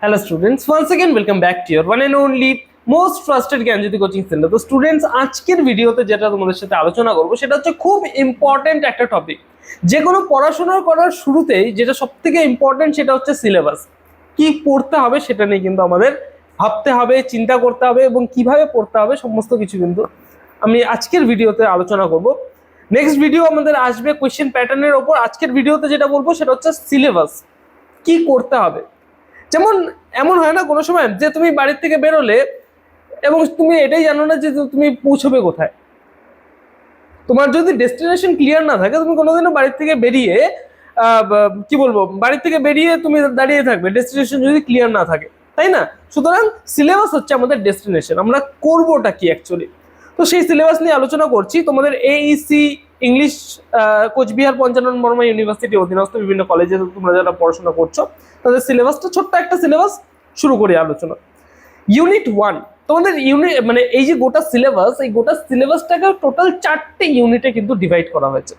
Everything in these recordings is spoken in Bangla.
Hello students, once again welcome back to your one and only most trusted Gyanjyoti coaching centre. তো স্টুডেন্টস, আজকের ভিডিওতে যেটা তোমাদের সাথে আলোচনা করব সেটা হচ্ছে খুব ইম্পর্টেন্ট একটা টপিক। যে কোনো পড়াশোনা করার শুরুতেই যেটা সবথেকে ইম্পর্টেন্ট সেটা হচ্ছে সিলেবাস। কি পড়তে হবে সেটা নিয়ে কিন্তু আমাদের ভাবতে হবে, চিন্তা করতে হবে এবং কিভাবে পড়তে হবে সমস্ত কিছু কিন্তু আমি আজকের ভিডিওতে আলোচনা করব। নেক্সট ভিডিও আমাদের আসবে কোয়েশ্চেন প্যাটার্নের ওপর। আজকের ভিডিওতে যেটা বলবো সেটা হচ্ছে সিলেবাস, কি করতে হবে। যেমন এমন হয় না কোনো সময় যে তুমি বাড়ির থেকে বেরোলে এবং তুমি এটাই জানো না যে তুমি পৌঁছবে কোথায়। তোমার যদি ডেস্টিনেশন ক্লিয়ার না থাকে, তুমি কোনোদিনও বাড়ির থেকে বেরিয়ে কি বলবো, বাড়ির থেকে বেরিয়ে তুমি দাঁড়িয়ে থাকবে ডেস্টিনেশন যদি ক্লিয়ার না থাকে, তাই না? সুতরাং সিলেবাস হচ্ছে আমাদের ডেস্টিনেশন, আমরা করবোটা কি অ্যাকচুয়ালি। তো সেই সিলেবাস নিয়ে আলোচনা করছি। তোমাদের এইসি ইংলিশ কোচবিহার পঞ্চানন বর্মা ইউনিভার্সিটি অধীনস্থ বিভিন্ন কলেজে তোমরা যারা পড়াশোনা করছো তাদের সিলেবাসটা ছোট্ট একটা সিলেবাস শুরু করি আলোচনা। ইউনিট 1 তোমাদের ইউনিট মানে এই যে গোটা সিলেবাস, এই গোটা সিলেবাসটাকে টোটাল 4টে ইউনিটে কিন্তু ডিভাইড করা হয়েছে।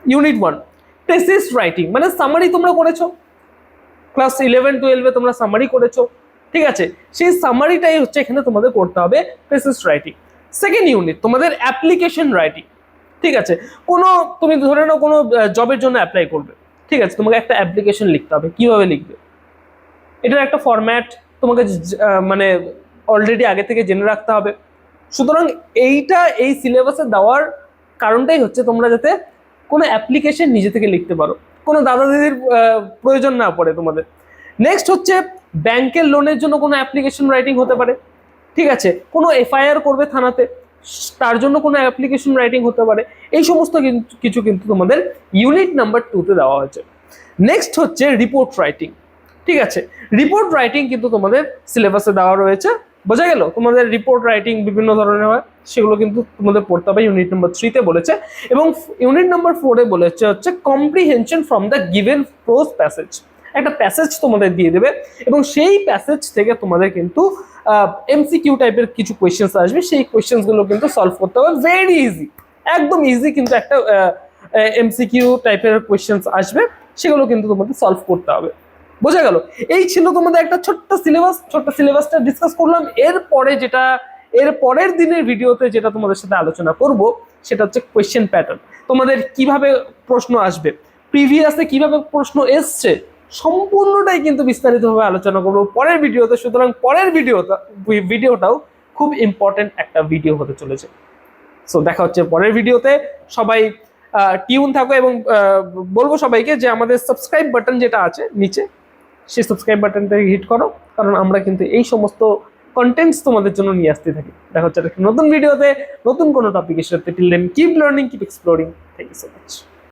ইউনিট 1 থিসিস রাইটিং, মানে সামারি তোমরা করেছো ক্লাস 11-12-এ, তোমরা সামারি করেছো, ঠিক আছে? সেই সামারিটাই হচ্ছে এখানে তোমাদের করতে হবে, থিসিস রাইটিং। সেকেন্ড ইউনিট তোমাদের অ্যাপ্লিকেশন রাইটিং, ঠিক আছে? তুমি ধরে নাও কোনো জবের জন্য অ্যাপ্লাই করবে, ঠিক আছে? তোমাকে একটা অ্যাপ্লিকেশন লিখতে হবে। কিভাবে লিখবে, এটার একটা ফরম্যাট তোমাকে মানে অলরেডি আগে থেকে জেনে রাখতে হবে। সুতরাং এইটা এই সিলেবাসে দেওয়ার কারণটাই হচ্ছে তোমরা যাতে কোনো অ্যাপ্লিকেশন নিজে থেকে লিখতে পারো, কোনো দাদা দিদির প্রয়োজন না পড়ে তোমাদের। নেক্সট হচ্ছে ব্যাংকের লোনের জন্য কোনো অ্যাপ্লিকেশন রাইটিং হতে পারে, ঠিক আছে? কোনো এফআইআর করবে থানাতে, তার জন্য কোনো অ্যাপ্লিকেশন রাইটিং হতে পারে। এই সমস্ত কিছু কিন্তু তোমাদের ইউনিট নাম্বার 2-তে দেওয়া হয়েছে। নেক্সট হচ্ছে রিপোর্ট রাইটিং, ঠিক আছে? রিপোর্ট রাইটিং কিন্তু তোমাদের সিলেবাসে দেওয়া রয়েছে। বোঝা গেল? তোমাদের রিপোর্ট রাইটিং বিভিন্ন ধরনের হয়, সেগুলো কিন্তু তোমাদের পড়তে হবে। ইউনিট নাম্বার 3-তে বলেছে এবং ইউনিট নাম্বার 4-এ বলেছে হচ্ছে comprehension from the given pros passage. একটা প্যাসেজ তোমাদের দিয়ে দেবে এবং সেই প্যাসেজ থেকে তোমাদের কিন্তু এমসিকিউ টাইপের কিছু কোয়েশ্চেন্স আসবে। সেই কোয়েশ্চেন্সগুলো কিন্তু সলভ করতে হবে, ভেরি ইজি, একদম ইজি। কিন্তু একটা এমসিকিউ টাইপের কোয়েশ্চেন্স আসবে, সেগুলো কিন্তু তোমাদের সলভ করতে হবে। বোঝা গেল? এই ছিল তোমাদের একটা ছোট্ট সিলেবাস। ছোট্ট সিলেবাসটা ডিসকাস করলাম। এর পরের দিনের ভিডিওতে যেটা তোমাদের সাথে আলোচনা করব সেটা হচ্ছে কোয়েশ্চেন প্যাটার্ন। তোমাদের কিভাবে প্রশ্ন আসবে, প্রিভিয়াসে কিভাবে প্রশ্ন এসছে, সম্পূর্ণটাই কিন্তু বিস্তারিতভাবে আলোচনা করবো পরের ভিডিওতে। সুতরাং পরের ভিডিওটাও খুব ইম্পর্টেন্ট একটা ভিডিও হতে চলেছে। সো দেখা হচ্ছে পরের ভিডিওতে। সবাই টিউন থাকো এবং বলবো সবাইকে যে আমাদের সাবস্ক্রাইব বাটন যেটা আছে নিচে, সেই সাবস্ক্রাইব বাটনটাকে হিট করো, কারণ আমরা কিন্তু এই সমস্ত কন্টেন্টস তোমাদের জন্য নিয়ে আসতে থাকি। দেখা হচ্ছে একটা নতুন ভিডিওতে নতুন কোনো টপিকের সাথে। Till then keep learning, keep exploring. Thank you so much.